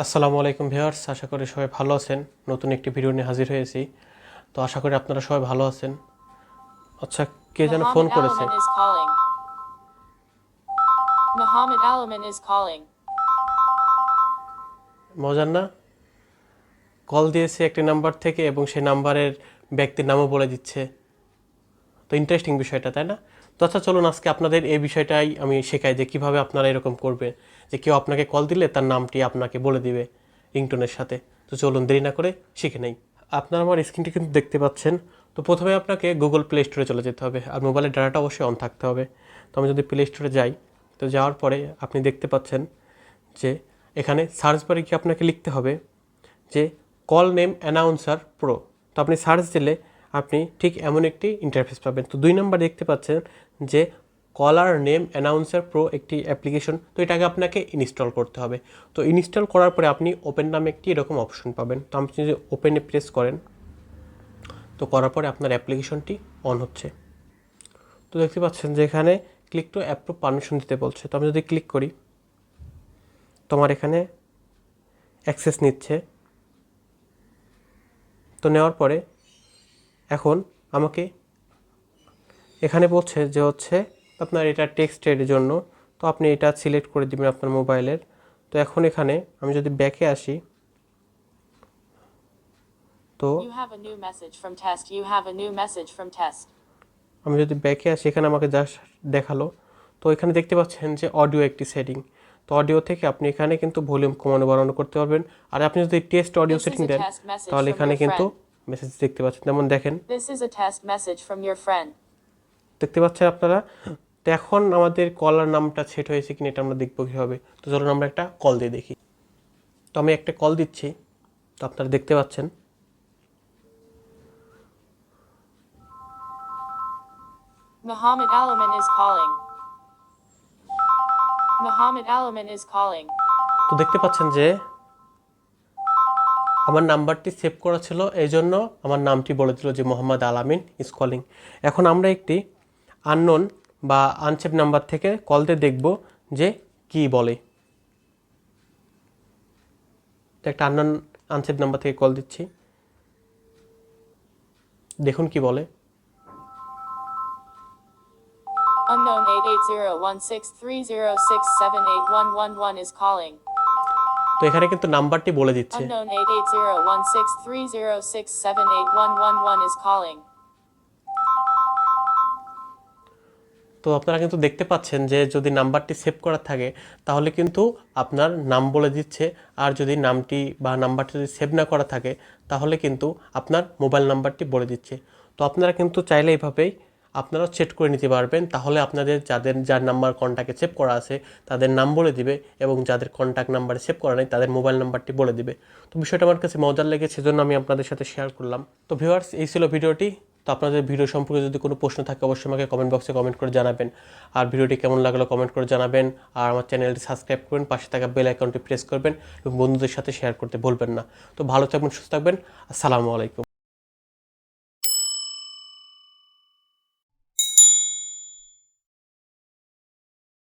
আসসালামু আলাইকুম ভিউয়ার্স, আশা করি সবাই ভালো আছেন। নতুন একটি ভিডিও নিয়ে হাজির হয়েছি। তো আশা করি আপনারা সবাই ভালো আছেন। আচ্ছা, কে যেন ফোন করেছে? Alamin is calling. মজার না? কল দিয়েছে একটি নাম্বার থেকে এবং সেই নাম্বারের ব্যক্তির নামও বলে দিচ্ছে। তো ইন্টারেস্টিং বিষয়টা, তাই না? তো আচ্ছা, চলুন আজকে আপনাদের এই বিষয়টাই আমি শেখাই যে কীভাবে আপনারা এরকম করবেন, যে কেউ আপনাকে কল দিলে তার নামটি আপনাকে বলে দিবে রিংটোনের সাথে। তো চলুন দেরি না করে শিখে নেই। আপনারা আমার স্ক্রিনটি কিন্তু দেখতে পাচ্ছেন। তো প্রথমে আপনাকে গুগল প্লে স্টোরে চলে যেতে হবে, আর মোবাইলের ডাটাটা অবশ্যই অন থাকতে হবে। তো আমি যদি প্লে স্টোরে যাই, তো যাওয়ার পরে আপনি দেখতে পাচ্ছেন যে এখানে সার্চ বারে কি আপনাকে লিখতে হবে যে কল নেম অ্যানাউন্সার প্রো। তো আপনি সার্চ দিলে আপনি ঠিক এমন একটি ইন্টারফেস পাবেন। তো 2 নম্বর দেখতে পাচ্ছেন যে কলার নেম অ্যানাউন্সার প্রো একটি অ্যাপ্লিকেশন। তো এটাকে আপনাকে ইনস্টল করতে হবে। তো ইনস্টল করার পরে আপনি ওপেন নামে একটি এরকম অপশন পাবেন। তো আপনি যদি ওপেনে প্রেস করেন, তো করার পরে আপনার অ্যাপ্লিকেশনটি অন হচ্ছে। তো দেখতে পাচ্ছেন যে এখানে ক্লিক টু অ্যাপ্রুভ পারমিশন দিতে বলছে। তো আমি যদি ক্লিক করি, তোমার এখানে অ্যাক্সেস নিচ্ছে। তো নেওয়ার পরে এখন আমাকে এখানে বলছে যে আপনার এটা টেক্সটের জন্য। তো আপনি এটা সিলেক্ট করে দিবেন আপনার মোবাইলের। তো এখন এখানে আমি যদি ব্যাকে আসি, তো আমি যদি ব্যাকে আসি, এখানে আমাকে জাস্ট দেখালো। তো এখানে দেখতে পাচ্ছেন যে অডিও একটি সেটিং। তো অডিও থেকে আপনি এখানে কিন্তু ভলিউম কমানো বাড়ানো করতে পারবেন। আর আপনি যদি টেস্ট অডিও সেটিং দেন, তাহলে এখানে কিন্তু মেসেজ দেখতে পাচ্ছেন। যেমন দেখেন, দেখতে পাচ্ছেন আপনারা। তো এখন আমাদের কলার নামটা সেট হয়েছে কিনা এটা আমরা দেখবো কীভাবে। তো চলুন আমরা একটা কল দিয়ে দেখি। তো আমি একটা কল দিচ্ছি। তো আপনারা দেখতে পাচ্ছেন Alamin is calling. তো দেখতে পাচ্ছেন যে আমার নাম্বারটি সেভ করা ছিল, এই জন্য আমার নামটি বলে দিল যে মোহাম্মদ আলামিন ইজ কলিং। এখন আমরা একটি আননোন বা আনসেভ নাম্বার থেকে কল দিয়ে দেখব যে কি বলে। একটা আননোন আনসেভ নাম্বার থেকে কল দিচ্ছি, দেখুন কি বলে। Unknown 8801630678111 is calling. তো এখানে কিন্তু নাম্বারটি বলে দিচ্ছে। Unknown 8801630678111 is calling. তো আপনারা কিন্তু দেখতে পাচ্ছেন যে যদি নাম্বারটি সেভ করা থাকে তাহলে কিন্তু আপনার নাম বলে দিচ্ছে, আর যদি নামটি বা নাম্বারটি যদি সেভ না করা থাকে তাহলে কিন্তু আপনার মোবাইল নাম্বারটি বলে দিচ্ছে। তো আপনারা কিন্তু চাইলে এইভাবেই আপনারা সেট করে নিতে পারবেন। তাহলে আপনাদের যার নাম্বার কন্ট্যাক্টে সেভ করা আছে তাদের নাম বলে দিবে, এবং যাদের কন্ট্যাক্ট নাম্বারে সেভ করা নেই তাদের মোবাইল নাম্বারটি বলে দিবে। তো বিষয়টা আমার কাছে মজার লেগেছে, সেজন্য আমি আপনাদের সাথে শেয়ার করলাম। তো ভিউয়ার্স, এই ছিল ভিডিওটি। তো আপনাদের ভিডিও সম্পর্কে যদি কোনো প্রশ্ন থাকে অবশ্যই আমাকে কমেন্ট বক্সে কমেন্ট করে জানাবেন। আর ভিডিওটি কেমন লাগলো কমেন্ট করে জানাবেন। আর আমার চ্যানেলটি সাবস্ক্রাইব করবেন, পাশে থাকা বেল আইকনটি প্রেস করবেন এবং বন্ধুদের সাথে শেয়ার করতে ভুলবেন না। তো ভালো থাকবেন, সুস্থ থাকবেন। আসসালামু আলাইকুম।